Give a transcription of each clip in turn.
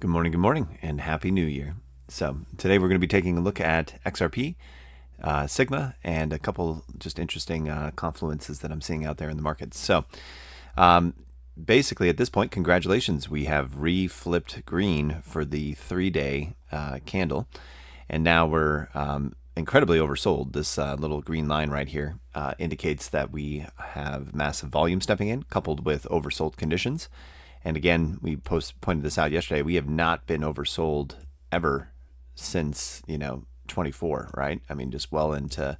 Good morning, and Happy New Year. So, today we're going to be taking a look at XRP, Sigma, and a couple just interesting confluences that I'm seeing out there in the markets. So, um, basically, at this point, congratulations. We have re-flipped green for the 3-day candle, and now we're incredibly oversold. This little green line right here indicates that we have massive volume stepping in, coupled with oversold conditions. And again, we pointed this out yesterday. We have not been oversold ever since 24, right? I mean, just well into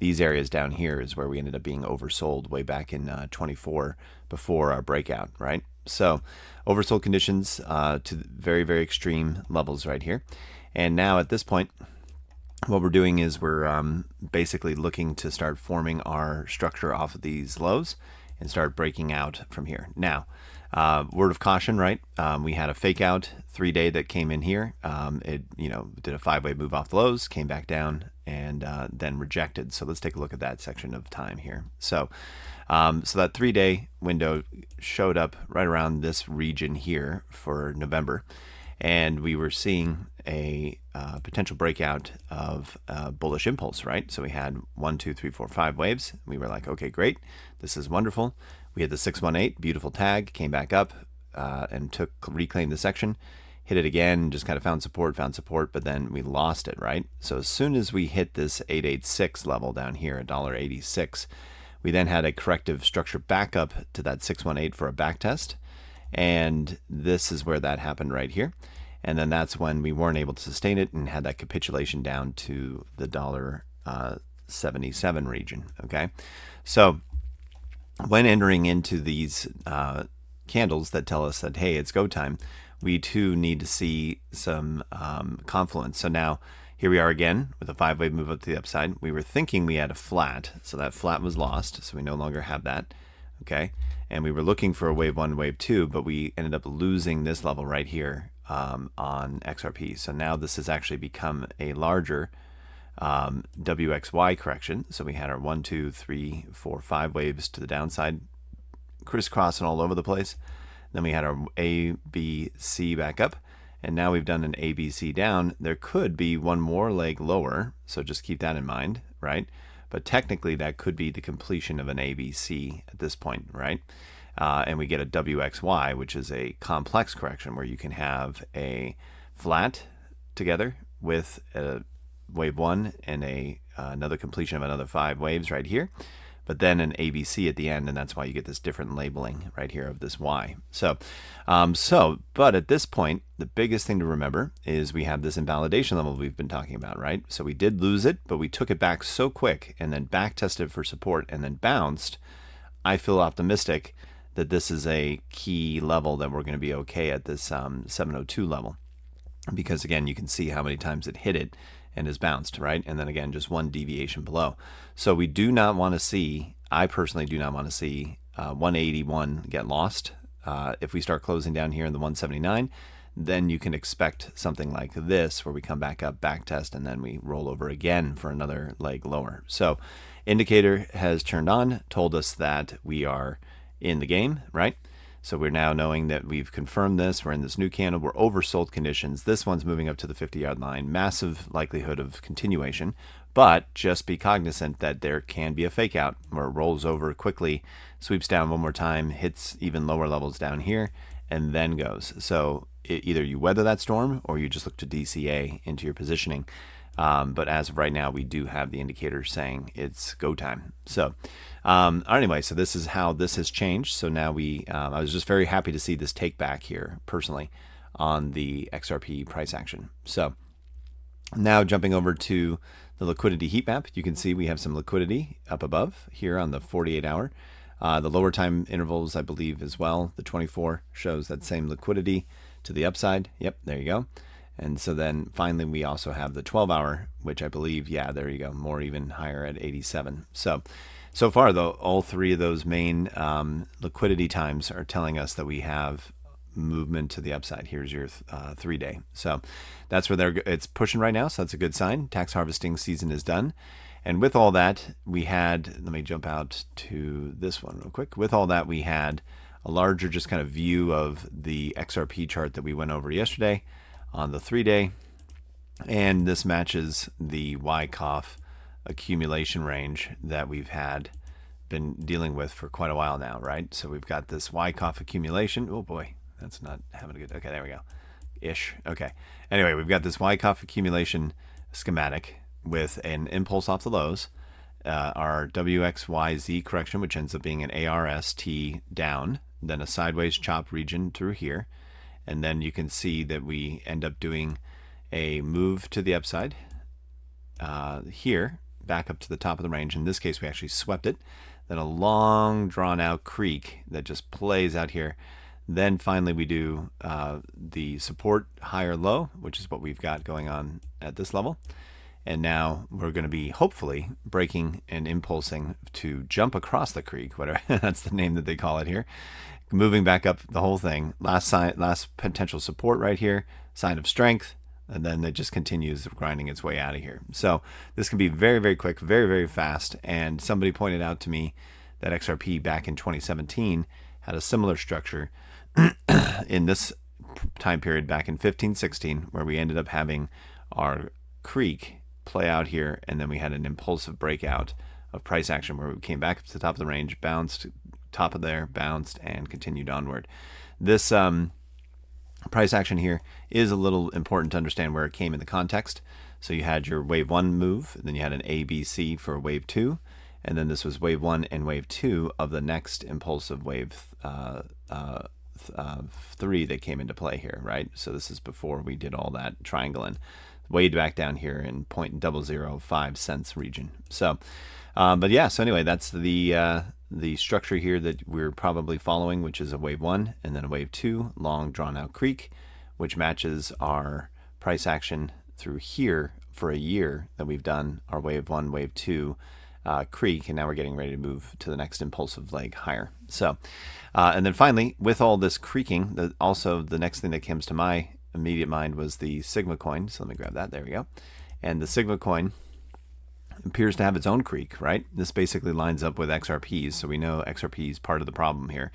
these areas down here is where we ended up being oversold way back in 24 before our breakout, right? So oversold conditions to very, very extreme levels right here. And now at this point, what we're doing is we're basically looking to start forming our structure off of these lows and start breaking out from here. Now, word of caution, right? We had a fake out 3-day that came in here. It did a 5-way move off the lows, came back down, and then rejected. So let's take a look at that section of time here. So that 3-day window showed up right around this region here for November, and we were seeing a potential breakout of bullish impulse, right? So we had 1, 2, 3, 4, 5 waves. We were like, okay, great, this is wonderful. We had the 618, beautiful tag, came back up and reclaimed the section, hit it again, just kind of found support, but then we lost it, right? So as soon as we hit this 886 level down here, $1.86, we then had a corrective structure back up to that 618 for a back test. And this is where that happened right here. And then that's when we weren't able to sustain it and had that capitulation down to the $1.77 region. Okay. So when entering into these candles that tell us that, hey, it's go time, we too need to see some confluence. So now here we are again with a 5-way move up to the upside. We were thinking we had a flat, so that flat was lost, so we no longer have that. Okay. And we were looking for a wave 1, wave 2, but we ended up losing this level right here on XRP. So now this has actually become a larger WXY correction. So we had our 1, 2, 3, 4, 5 waves to the downside, crisscrossing all over the place. Then we had our A, B, C back up, and now we've done an A, B, C down. There could be one more leg lower, so just keep that in mind, right? But technically that could be the completion of an ABC at this point, right? And we get a WXY, which is a complex correction where you can have a flat together with a wave 1 and another completion of another 5 waves right here, but then an ABC at the end, and that's why you get this different labeling right here of this Y. But at this point, the biggest thing to remember is we have this invalidation level we've been talking about, right? So we did lose it, but we took it back so quick and then back tested for support and then bounced. I feel optimistic that this is a key level that we're going to be okay at this 702 level, because again, you can see how many times it hit it and has bounced, right? And then again, just one deviation below. So we do not want to see, I personally do not want to see 181 get lost. If we start closing down here in the 179, then you can expect something like this where we come back up, back test, and then we roll over again for another leg lower. So indicator has turned on, told us that we are in the game, right? So we're now knowing that we've confirmed this. We're in this new candle. We're oversold conditions. This one's moving up to the 50-yard line. Massive likelihood of continuation, but just be cognizant that there can be a fake out where it rolls over quickly, sweeps down one more time, hits even lower levels down here, and then goes. So either you weather that storm or you just look to DCA into your positioning. But as of right now, we do have the indicator saying it's go time. So anyway, so this is how this has changed. So now I was just very happy to see this take back here personally on the XRP price action. So now jumping over to the liquidity heat map, you can see we have some liquidity up above here on the 48-hour. The lower time intervals, I believe, as well. The 24 shows that same liquidity to the upside. Yep, there you go. And so then finally, we also have the 12-hour, which I believe, yeah, there you go, more even higher at 87. So far, though, all three of those main liquidity times are telling us that we have movement to the upside. Here's your 3-day. So that's where it's pushing right now. So that's a good sign. Tax harvesting season is done. And with all that, we had, let me jump out to this one real quick. With all that, we had a larger just kind of view of the XRP chart that we went over yesterday on the 3-day. And this matches the Wyckoff accumulation range that we've been dealing with for quite a while now, right? So we've got this Wyckoff accumulation. Oh boy, that's not having a good, okay, there we go. Ish. Okay. Anyway, we've got this Wyckoff accumulation schematic with an impulse off the lows, our WXYZ correction, which ends up being an ARST down, then a sideways chop region through here. And then you can see that we end up doing a move to the upside here, back up to the top of the range. In this case, we actually swept it. Then a long drawn out creek that just plays out here. Then finally we do the support higher low, which is what we've got going on at this level. And now we're going to be hopefully breaking and impulsing to jump across the creek, whatever that's the name that they call it here. Moving back up the whole thing. Last potential support right here, sign of strength, and then it just continues grinding its way out of here. So this can be very, very quick, very, very fast. And somebody pointed out to me that XRP back in 2017 had a similar structure in this time period back in 15-16, where we ended up having our creek play out here, and then we had an impulsive breakout of price action where we came back up to the top of the range, bounced, top of there, bounced, and continued onward. This price action here is a little important to understand where it came in the context. So you had your wave 1 move, then you had an ABC for wave 2, and then this was wave 1 and wave 2 of the next impulsive wave 3 that came into play here, right? So this is before we did all that triangling, way back down here in 0.005 cents region. So, but yeah, so anyway, that's the structure here that we're probably following, which is a wave 1 and then a wave 2, long drawn out creek, which matches our price action through here for a year that we've done our wave 1, wave 2 creek, and now we're getting ready to move to the next impulsive leg higher. So, and then finally, with all this creaking, also the next thing that comes to my immediate mind was the Sigma coin. So let me grab that. There we go. And the Sigma coin appears to have its own creek, right? This basically lines up with XRPs, so we know XRP is part of the problem here.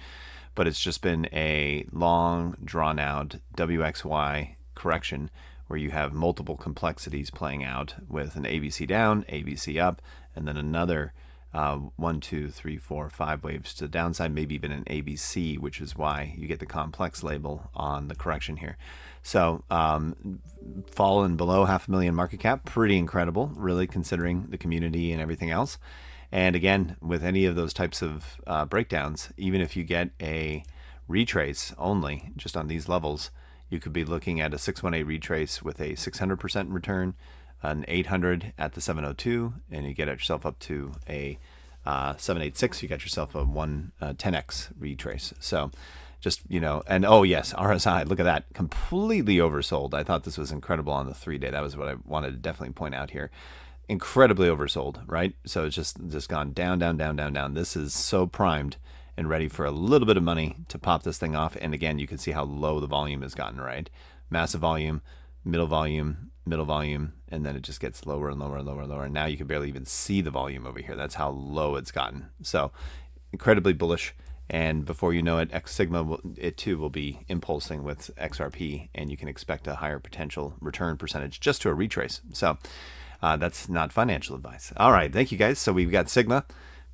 But it's just been a long, drawn-out WXY correction where you have multiple complexities playing out with an ABC down, ABC up, and then another 1, 2, 3, 4, 5 waves to the downside, maybe even an ABC, which is why you get the complex label on the correction here. So fallen below 500,000 market cap, pretty incredible, really, considering the community and everything else. And again, with any of those types of breakdowns, even if you get a retrace only just on these levels, you could be looking at a 618 retrace with a 600% return, an 800 at the 702, and you get yourself up to a 786. You got yourself a 10x retrace. So just, you know, and oh yes, RSI, look at that, completely oversold. I thought this was incredible on the 3-day. That was what I wanted to definitely point out here. Incredibly oversold, right? So it's just gone down, down, down, down, down. This is so primed and ready for a little bit of money to pop this thing off. And again, you can see how low the volume has gotten, right? Massive volume, middle volume, and then it just gets lower and lower and lower and lower. And now you can barely even see the volume over here. That's how low it's gotten. So incredibly bullish. And before you know it, X Sigma, it too will be impulsing with XRP, and you can expect a higher potential return percentage just to a retrace. So that's not financial advice. All right, thank you guys. So we've got Sigma,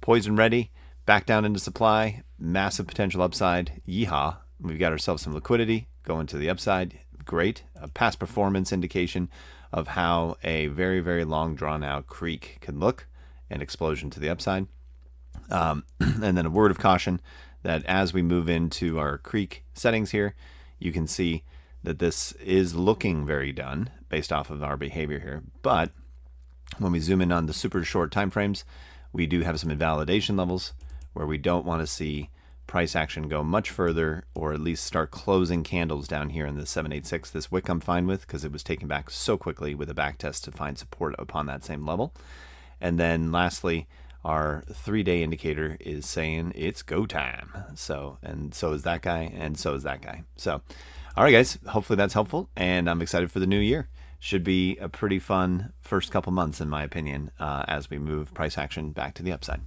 poison ready, back down into supply, massive potential upside. Yeehaw. We've got ourselves some liquidity going to the upside. Great. A past performance indication of how a very, very long drawn out creek can look, an explosion to the upside. And then a word of caution that as we move into our creek settings here, you can see that this is looking very done based off of our behavior here. But when we zoom in on the super short time frames, we do have some invalidation levels where we don't want to see price action go much further, or at least start closing candles down here in the 786. This wick I'm fine with because it was taken back so quickly with a back test to find support upon that same level. And then lastly, our 3-day indicator is saying it's go time. So, and so is that guy, and so is that guy. So, all right, guys, hopefully that's helpful, and I'm excited for the new year. Should be a pretty fun first couple months, in my opinion, as we move price action back to the upside.